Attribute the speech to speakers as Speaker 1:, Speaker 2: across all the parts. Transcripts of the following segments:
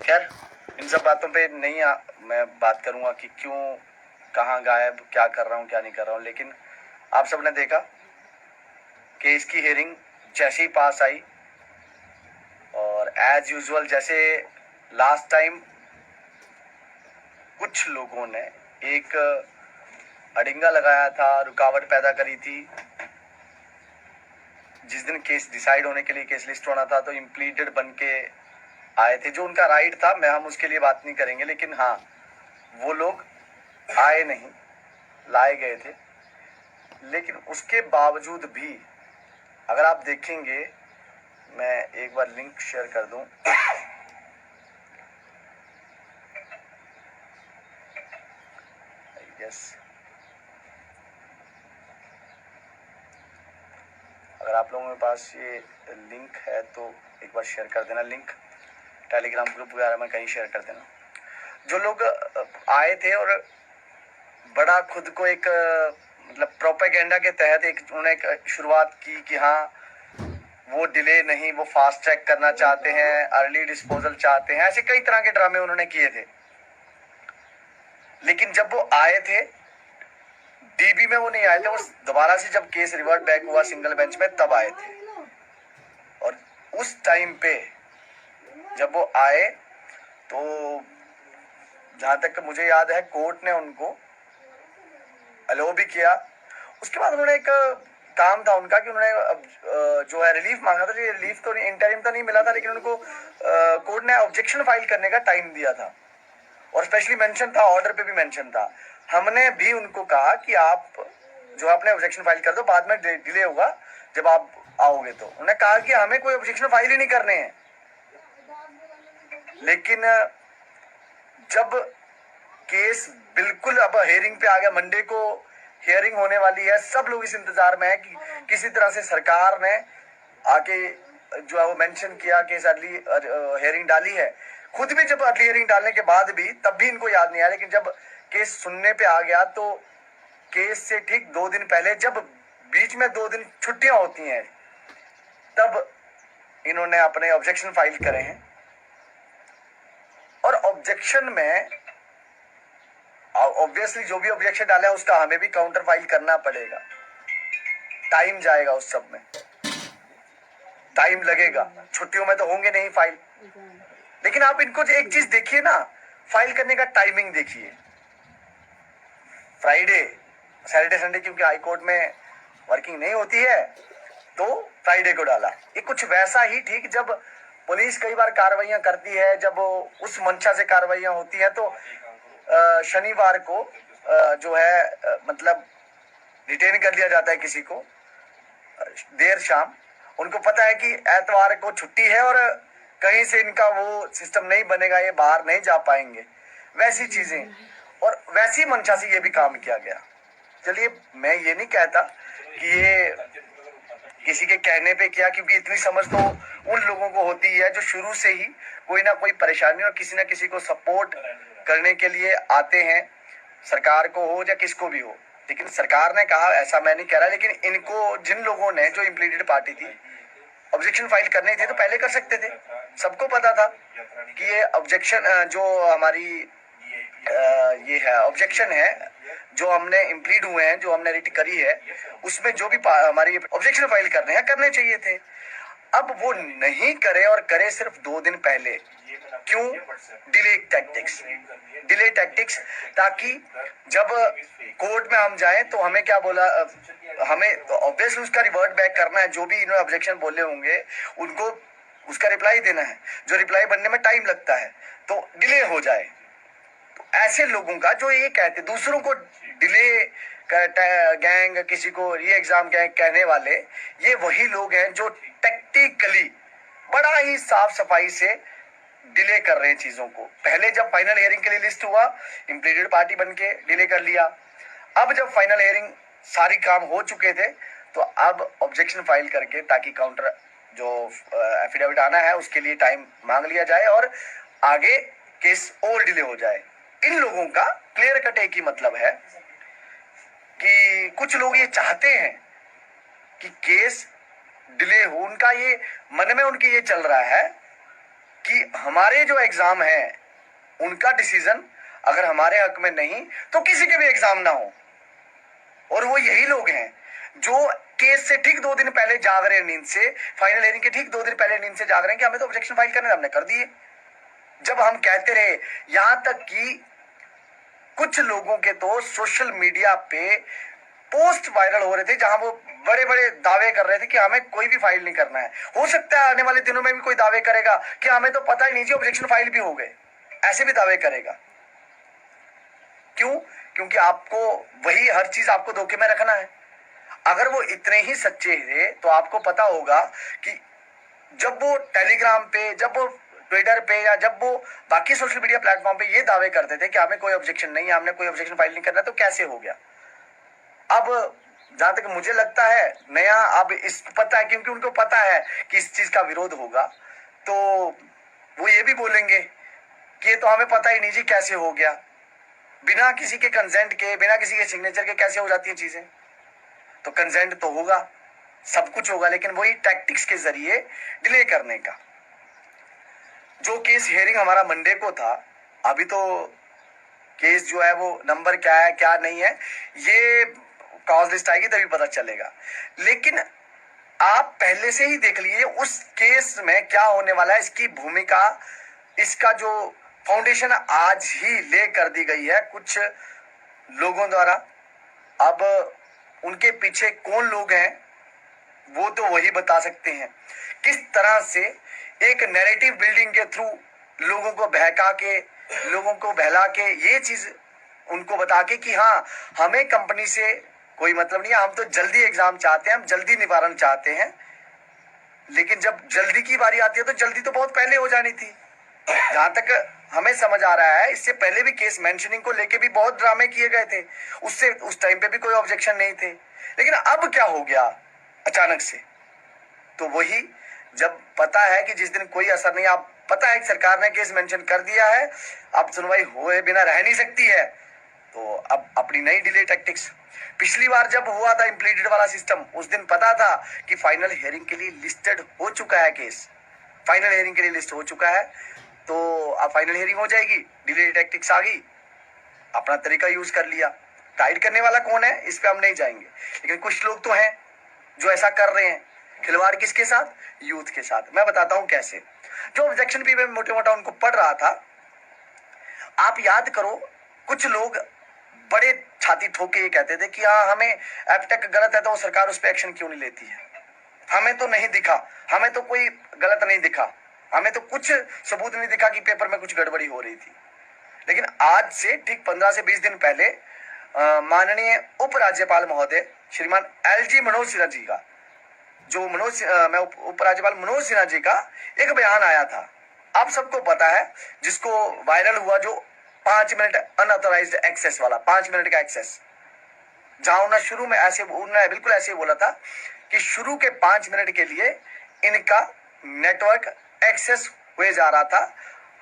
Speaker 1: खैर इन सब बातों पे नहीं मैं बात करूंगा कि क्यों, कहाँ गायब, क्या कर रहा हूँ, क्या नहीं कर रहा हूँ। लेकिन आप सबने देखा कि इसकी हियरिंग जैसे ही पास आई और एज यूजुअल जैसे लास्ट टाइम कुछ लोगों ने एक अड़िंगा लगाया था, रुकावट पैदा करी थी। जिस दिन केस डिसाइड होने के लिए, केस लिस्ट होना था, तो इम्प्लीटेड बन के आए थे, जो उनका राइट था। हम उसके लिए बात नहीं करेंगे, लेकिन हाँ, वो लोग आए नहीं, लाए गए थे। लेकिन उसके बावजूद भी अगर आप देखेंगे, मैं एक बार लिंक शेयर कर दूं। यस, अगर आप लोगों के पास ये लिंक है तो एक बार शेयर कर देना। लिंक टेलीग्राम ग्रुप वगैरह में कहीं शेयर कर देना। जो लोग आए थे और बड़ा खुद को एक मतलब प्रोपेगेंडा के तहत उन्होंने एक शुरुआत की कि हाँ वो डिले नहीं, वो फास्ट ट्रैक करना चाहते हैं, अर्ली डिस्पोजल चाहते हैं, ऐसे कई तरह के ड्रामे उन्होंने किए थे। लेकिन जब वो आए थे डीबी में, वो नहीं आए थे, वो दोबारा से जब केस रिवर्ट बैक हुआ सिंगल बेंच में तब आए थे। और उस टाइम पे जब वो आए तो जहां तक मुझे याद है कोर्ट ने उनको अलो भी किया। उसके बाद उन्होंने एक काम था उनका कि उन्होंने जो है रिलीफ मांगा था। रिलीफ तो इंटरिम तो नहीं मिला था, लेकिन उनको कोर्ट ने ऑब्जेक्शन फाइल करने का टाइम दिया था और स्पेशली मेंशन था, ऑर्डर पे भी मेंशन था। हमने भी उनको कहा कि आप जो आपने ऑब्जेक्शन फाइल कर दो, बाद में डिले होगा जब आप आओगे। तो उन्होंने कहा कि हमें कोई ऑब्जेक्शन फाइल ही नहीं करने हैं। लेकिन जब केस बिल्कुल अब हियरिंग पे आ गया, मंडे को हियरिंग होने वाली है, सब लोग इस इंतजार में है कि किसी तरह से सरकार ने आके जो है वो मेंशन किया कि अर्ली हियरिंग डाली है। खुद भी जब अर्ली हियरिंग डालने के बाद भी तब भी इनको याद नहीं आया। लेकिन जब केस सुनने पे आ गया तो केस से ठीक 2 दिन पहले, जब बीच में 2 दिन छुट्टियां होती हैं, तब इन्होंने अपने ऑब्जेक्शन फाइल करे हैं। और ऑब्जेक्शन में ऑब्वियसली जो भी ऑब्जेक्शन डाला है उसका हमें भी काउंटर फाइल करना पड़ेगा। टाइम जाएगा, उस सब में टाइम लगेगा, छुट्टियों में तो होंगे नहीं फाइल। लेकिन आप इनको एक चीज देखिए ना, फाइल करने का टाइमिंग देखिए। फ्राइडे, सैटरडे, संडे क्योंकि हाई कोर्ट में वर्किंग नहीं होती है तो फ्राइडे को डाला। ये कुछ वैसा ही ठीक जब पुलिस कई बार कार्रवाइयां करती है, जब उस मंशा से कार्रवाइयां होती है तो शनिवार को जो है मतलब डिटेन कर लिया जाता है किसी को देर शाम। उनको पता है कि एतवार को छुट्टी है और कहीं से इनका वो सिस्टम नहीं बनेगा, ये बाहर नहीं जा पाएंगे, वैसी चीजें। और वैसी मंशा से ये भी काम किया गया। चलिए, मैं ये नहीं कहता कि ये किसी के कहने पे किया, क्योंकि इतनी समझ तो उन लोगों को होती है जो शुरू से ही कोई ना कोई परेशानी और किसी ना किसी को सपोर्ट करने के लिए आते हैं, सरकार को हो या किसको भी हो। लेकिन सरकार ने कहा, ऐसा मैं नहीं कह रहा, लेकिन इनको जिन लोगों ने, जो इम्प्लीटेड पार्टी थी, ऑब्जेक्शन फाइल करने थे तो पहले कर सकते थे। सबको पता था कि ये ऑब्जेक्शन जो हमारी ये है ऑब्जेक्शन है, जो हमने इम्प्लीड हुए हैं, जो हमने रिट करी है, उसमें जो भी हमारी ऑब्जेक्शन फाइल करने हैं करने चाहिए थे। अब वो नहीं करे और करे सिर्फ 2 दिन पहले। क्यों? डिले टैक्टिक्स, डिले टैक्टिक्स, ताकि जब कोर्ट में हम जाएं तो हमें क्या बोला, हमें ऑब्वियसली उसका रिवर्ट बैक करना है। जो भी इन्होंने ऑब्जेक्शन बोले होंगे उनको उसका रिप्लाई देना है, जो रिप्लाई बनने में टाइम लगता है, तो डिले हो जाए। तो ऐसे लोगों का जो ये कहते दूसरों को डिले गैंग, किसी को री एग्जाम गैंग कहने वाले, ये वही लोग हैं जो टेक्टिकली बड़ा ही साफ सफाई से डिले कर रहे हैं चीजों को। पहले जब फाइनल हियरिंग के लिए लिस्ट हुआ, इम्प्लीटेड पार्टी बन के डिले कर लिया। अब जब फाइनल हियरिंग सारी काम हो चुके थे तो अब ऑब्जेक्शन फाइल करके, ताकि काउंटर जो एफिडेविट आना है उसके लिए टाइम मांग लिया जाए और आगे केस और डिले हो जाए। इन लोगों का क्लियर कट एक ही मतलब है कि कुछ लोग ये चाहते हैं कि केस डिले हो। उनका ये मन में उनके ये चल रहा है कि हमारे जो एग्जाम है उनका डिसीजन अगर हमारे हक में नहीं तो किसी के भी एग्जाम ना हो। और वो यही लोग हैं जो केस से ठीक 2 दिन पहले जाग रहे हैं नींद से, फाइनल हियरिंग के ठीक 2 दिन पहले नींद से जाग रहे हैं कि हमें तो ऑब्जेक्शन फाइल करने, हमने कर दिए। जब हम कहते रहे, यहां तक कि कुछ लोगों के तो सोशल मीडिया पे पोस्ट वायरल हो रहे थे जहां वो बड़े बड़े दावे कर रहे थे कि हमें कोई भी फाइल नहीं करना है। हो सकता है आने वाले दिनों में भी कोई दावे करेगा कि हमें तो पता ही नहीं जी ऑब्जेक्शन फाइल भी हो गए, ऐसे भी दावे करेगा। क्यों? क्योंकि आपको वही हर चीज आपको धोखे में रखना है। अगर वो इतने ही सच्चे थे तो आपको पता होगा कि जब वो टेलीग्राम पे, जब वो ट्विटर पे, या जब वो बाकी सोशल मीडिया प्लेटफॉर्म पे ये दावे करते थे कि हमें कोई ऑब्जेक्शन नहीं है, हमने कोई ऑब्जेक्शन फाइल नहीं करना, तो कैसे हो गया? अब जहां तक मुझे लगता है नया अब इस पता है, क्योंकि उनको पता है कि इस चीज का विरोध होगा, तो वो ये भी बोलेंगे कि ये तो हमें पता ही नहीं जी कैसे हो गया। बिना किसी के कंसेंट के, बिना किसी के सिग्नेचर के कैसे हो जाती है चीजें? तो कंसेंट तो होगा, सब कुछ होगा, लेकिन वही टैक्टिक्स के जरिए डिले करने का। जो केस हियरिंग हमारा मंडे को था, अभी तो केस जो है वो नंबर क्या है क्या नहीं है ये कॉज लिस्ट आएगी तभी पता चलेगा। लेकिन आप पहले से ही देख लीजिए उस केस में क्या होने वाला है, इसकी भूमिका, इसका जो फाउंडेशन आज ही ले कर दी गई है कुछ लोगों द्वारा। अब उनके पीछे कौन लोग हैं वो तो वही बता सकते हैं। किस तरह से एक नैरेटिव बिल्डिंग के थ्रू लोगों को बहका के, लोगों को बहला के, ये चीज उनको बता के कि हाँ हमें कंपनी से कोई मतलब नहीं है, हम तो जल्दी एग्जाम चाहते हैं, हम जल्दी निवारण चाहते हैं। लेकिन जब जल्दी की बारी आती है तो जल्दी तो बहुत पहले हो जानी थी। जहां तक हमें समझ आ रहा है, इससे पहले भी केस मेंशनिंग को लेके भी बहुत ड्रामे किए गए थे, उससे उस टाइम पे भी कोई ऑब्जेक्शन नहीं थे। लेकिन अब क्या हो गया अचानक से? तो वही, जब पता है कि जिस दिन कोई असर नहीं, आप पता है कि सरकार ने केस मेंशन कर दिया है, अब सुनवाई हुए बिना रह नहीं सकती है, तो अब अपनी नई डिले टैक्टिक्स। पिछली बार जब हुआ था इम्प्लीटेड वाला सिस्टम, उस दिन पता था कि फाइनल हियरिंग के लिए लिस्टेड हो चुका है केस, फाइनल हियरिंग के लिए लिस्ट हो चुका है, तो अब फाइनल हियरिंग हो जाएगी, डिले टैक्टिक्स आ गई, अपना तरीका यूज कर लिया। गाइड करने वाला कौन है इस पे हम नहीं जाएंगे, लेकिन कुछ लोग तो हैं जो ऐसा कर रहे हैं। खिलवाड़ किसके साथ? यूथ के साथ। मैं बताता हूं कैसे। जो ऑब्जेक्शन भी मैं मोटे मोटा उनको पढ़ रहा था, आप याद करो, कुछ लोग बड़े छाती ठोक के ये कहते थे कि हाँ हमें एबटेक गलत है तो वो सरकार उस पर एक्शन क्यों नहीं लेती है, हमें तो नहीं दिखा, हमें तो कोई गलत नहीं दिखा, हमें तो कुछ सबूत नहीं दिखा कि पेपर में कुछ गड़बड़ी हो रही थी। लेकिन आज से ठीक 15 से 20 दिन पहले माननीय उपराज्यपाल महोदय श्रीमान एलजी मनोज सिन्हा जी का, जो मैं उपराज्यपाल मनोज सिन्हा जी का एक बयान आया था, आप सबको पता है, जिसको वायरल हुआ, जो 5 मिनट अनऑथोराइज्ड एक्सेस वाला, 5 मिनट का एक्सेस, जहां उन्होंने शुरू में ऐसे, उन्होंने बिल्कुल ऐसे बोला था कि शुरू के 5 मिनट के लिए इनका नेटवर्क एक्सेस हुए जा रहा था।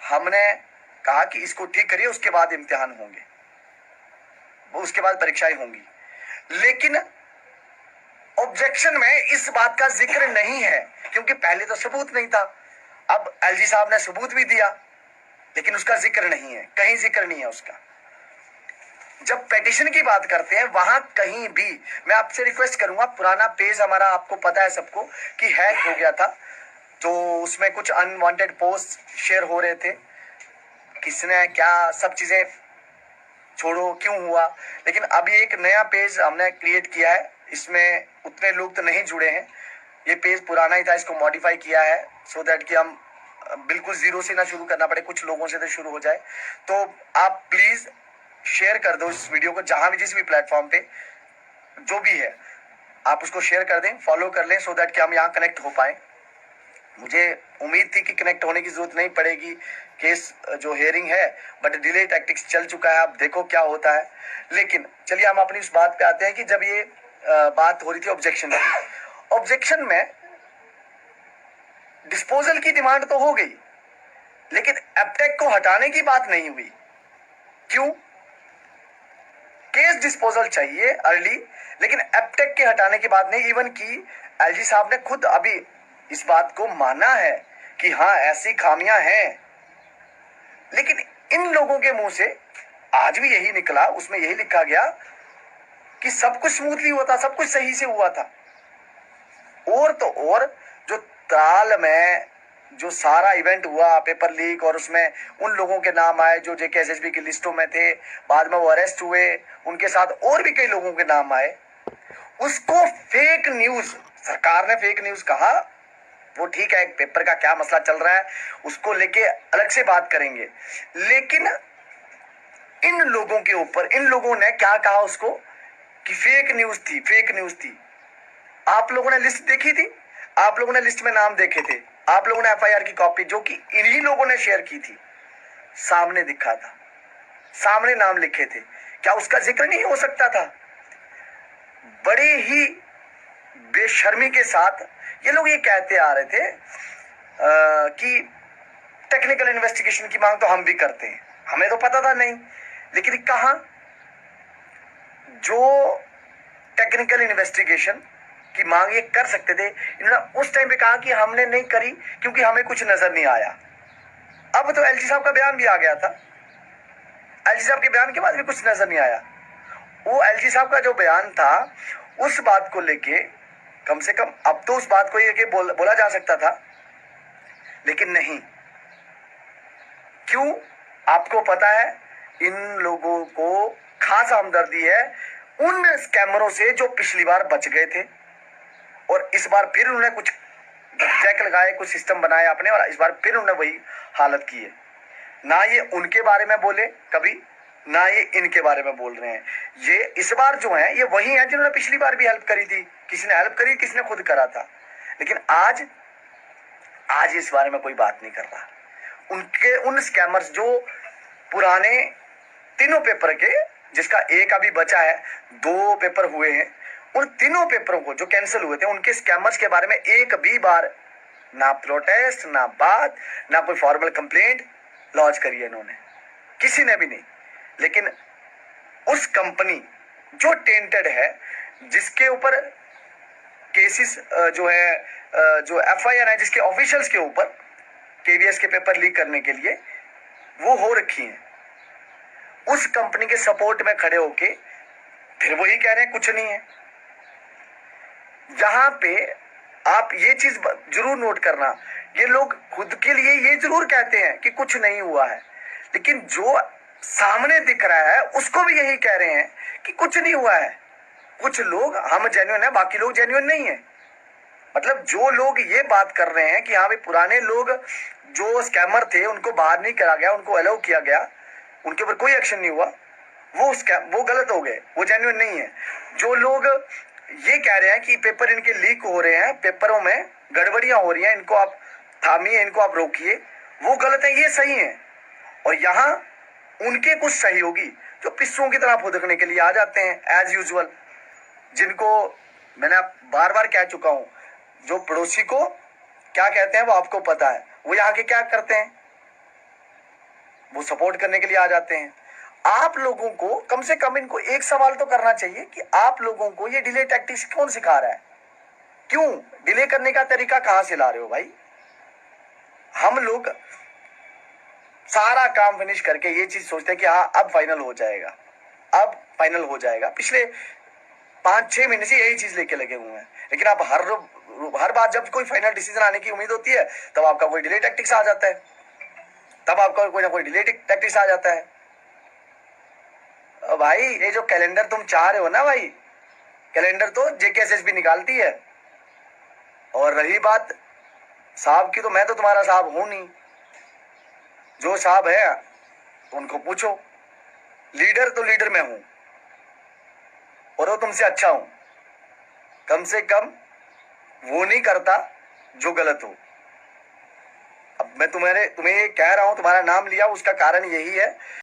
Speaker 1: हमने कहा कि इसको ठीक करिए, उसके बाद इम्तिहान होंगे, उसके बाद परीक्षाएं होंगी। लेकिन ऑब्जेक्शन में इस बात का जिक्र नहीं है, क्योंकि पहले तो सबूत नहीं था। अब एलजी साहब ने सबूत भी दिया, लेकिन उसका जिक्र नहीं है, कहीं जिक्र नहीं है उसका। जब पेटिशन की बात करते हैं वहां कहीं भी, मैं आपसे रिक्वेस्ट करूंगा, पुराना पेज हमारा आपको पता है सबको कि हैक हो गया था, तो उसमें कुछ अनवांटेड पोस्ट शेयर हो रहे थे, किसने क्या सब चीजें छोड़ो क्यों हुआ। लेकिन अभी एक नया पेज हमने क्रिएट किया है, इसमें उतने लोग तो नहीं जुड़े हैं, ये पेज पुराना ही था, इसको मॉडिफाई किया है सो दैट कि हम बिल्कुल जीरो से ना शुरू करना पड़े, कुछ लोगों से तो शुरू हो जाए। तो आप प्लीज शेयर कर दो इस वीडियो को, जहां भी जिस भी प्लेटफॉर्म पे जो भी है आप उसको शेयर कर दें, फॉलो कर लें, सो दैट कि हम यहाँ कनेक्ट हो पाए। मुझे उम्मीद थी कि कनेक्ट होने की जरूरत नहीं पड़ेगी, केस जो हियरिंग है, बट डिले टैक्टिक्स चल चुका है, अब देखो क्या होता है। लेकिन चलिए हम अपनी इस बात पे आते हैं कि जब ये बात हो रही थी ऑब्जेक्शन की, ऑब्जेक्शन में डिस्पोजल की डिमांड तो हो गई, लेकिन एबटेक को हटाने की बात नहीं हुई। क्यों? केस डिस्पोजल चाहिए अर्ली, लेकिन एबटेक के हटाने की बात नहीं। इवन की एलजी साहब ने खुद अभी इस बात को माना है कि हाँ ऐसी खामियां हैं, लेकिन इन लोगों के मुंह से आज भी यही निकला, उसमें यही लिखा गया कि सब कुछ स्मूथली हुआ था, सब कुछ सही से हुआ था। और तो और जो त्राल में जो सारा इवेंट हुआ, पेपर लीक, और उसमें उन लोगों के नाम आए जो जेके एसएसबी की लिस्टों में थे, बाद में वो अरेस्ट हुए, उनके साथ और भी कई लोगों के नाम आए, उसको फेक न्यूज, सरकार ने फेक न्यूज कहा। वो ठीक है, एक पेपर का क्या मसला चल रहा है उसको लेके अलग से बात करेंगे, लेकिन इन लोगों के ऊपर इन लोगों ने क्या कहा उसको कि फेक न्यूज थी, फेक न्यूज थी। आप लोगों ने लिस्ट देखी थी, आप लोगों ने लिस्ट में नाम देखे थे, आप लोगों ने एफआईआर की कॉपी जो कि इन्हीं लोगों ने शेयर की थी, सामने दिखा था, सामने नाम लिखे थे, क्या उसका जिक्र नहीं हो सकता था? बड़े ही बेशर्मी के साथ ये लोग ये कहते आ रहे थे कि टेक्निकल इन्वेस्टिगेशन की मांग तो हम भी करते हैं, हमें तो पता था नहीं, लेकिन कहां जो टेक्निकल इन्वेस्टिगेशन की मांग ये कर सकते थे, इन्होंने उस टाइम पे कहा कि हमने नहीं करी क्योंकि हमें कुछ नजर नहीं आया। अब तो एलजी साहब का बयान भी आ गया था, एलजी साहब के बयान के बाद भी कुछ नजर नहीं आया। वो एलजी साहब का जो बयान था उस बात को लेके कम से कम अब तो उस बात को ये बोला जा सकता था, लेकिन नहीं। क्यों? आपको पता है इन लोगों को खास हमदर्दी है उन स्कैमरों से जो पिछली बार बच गए थे, और इस बार फिर उन्होंने कुछ चेक लगाए, कुछ सिस्टम बनाए अपने, और इस बार फिर उन्होंने वही हालत की है। ना ये उनके बारे में बोले कभी, ना ये इनके बारे में बोल रहे हैं। ये इस बार जो है ये वही है जिन्होंने पिछली बार भी हेल्प करी थी, किसी ने हेल्प करी, किसी ने खुद करा था, लेकिन आज इस बारे में कोई बात नहीं कर रहा। उनके उन स्कैमर्स जो पुराने तीनों पेपर के, जिसका एक अभी बचा है, 2 पेपर हुए हैं, उन तीनों पेपरों को जो कैंसिल हुए थे उनके स्कैमर्स के बारे में एक भी बार ना प्रोटेस्ट, ना बात, ना कोई फॉर्मल कंप्लेंट लॉन्च करी है इन्होंने, किसी ने भी नहीं। लेकिन उस कंपनी जो टेंटेड है, जिसके ऊपर केसेस जो है, जो एफआईआर है जिसके ऑफिशियल्स के ऊपर केवीएस के पेपर लीक करने के लिए वो हो रखी है, उस कंपनी के सपोर्ट में खड़े होके फिर वही कह रहे हैं कुछ नहीं है। जहां पे आप ये चीज जरूर नोट करना, ये लोग खुद के लिए ये जरूर कहते हैं कि कुछ नहीं हुआ है, लेकिन जो सामने दिख रहा है उसको भी यही कह रहे हैं कि कुछ नहीं हुआ है। कुछ लोग हम जेन्युइन है, बाकी लोग जेन्युइन नहीं है। मतलब जो लोग ये बात कर रहे हैं कि हाँ भाई पुराने लोग जो स्कैमर थे उनको बाहर नहीं करा गया, उनको अलाउ किया गया, उनके ऊपर कोई एक्शन नहीं हुआ, वो गलत हो गए, वो जेन्युइन नहीं है। जो लोग ये कह रहे हैं कि पेपर इनके लीक हो रहे हैं, पेपरों में गड़बड़ियां हो रही हैं, इनको आप थामिए, इनको आप रोकिए, वो गलत है, ये सही है। और यहाँ उनके कुछ सहयोगी जो पिस्सों की तरह फुदकने के लिए आ जाते हैं एज यूजुअल, जिनको मैंने बार बार कह चुका हूं, जो पड़ोसी को क्या कहते हैं वो आपको पता है, वो यहाँ के क्या करते हैं, वो सपोर्ट करने के लिए आ जाते हैं। आप लोगों को कम से कम इनको एक सवाल तो करना चाहिए कि आप लोगों को ये डिले टैक्टिक्स कौन सिखा रहा है? क्यों डिले करने का तरीका कहां से ला रहे हो भाई? हम लोग सारा काम फिनिश करके ये चीज सोचते हैं कि हाँ अब फाइनल हो जाएगा, अब फाइनल हो जाएगा। पिछले 5-6 महीने से यही चीज लेके लगे हुए हैं, लेकिन आप हर बार जब कोई फाइनल डिसीजन आने की उम्मीद होती है तब आपका कोई डिले टैक्टिक्स आ जाता है, तब आपका कोई ना कोई डिले टैक्टिक्स आ जाता है। भाई ये जो कैलेंडर तुम चाह रहे हो ना भाई, कैलेंडर तो जेकेएसएसबी निकालती है। और रही बात साहब की, तो मैं तो तुम्हारा साहब हूं नहीं, जो साहब है उनको पूछो। लीडर तो लीडर मैं हूं और वो तुमसे अच्छा हूं, कम से कम वो नहीं करता जो गलत हो। अब मैं तुम्हें ये कह रहा हूं, तुम्हारा नाम लिया, उसका कारण यही है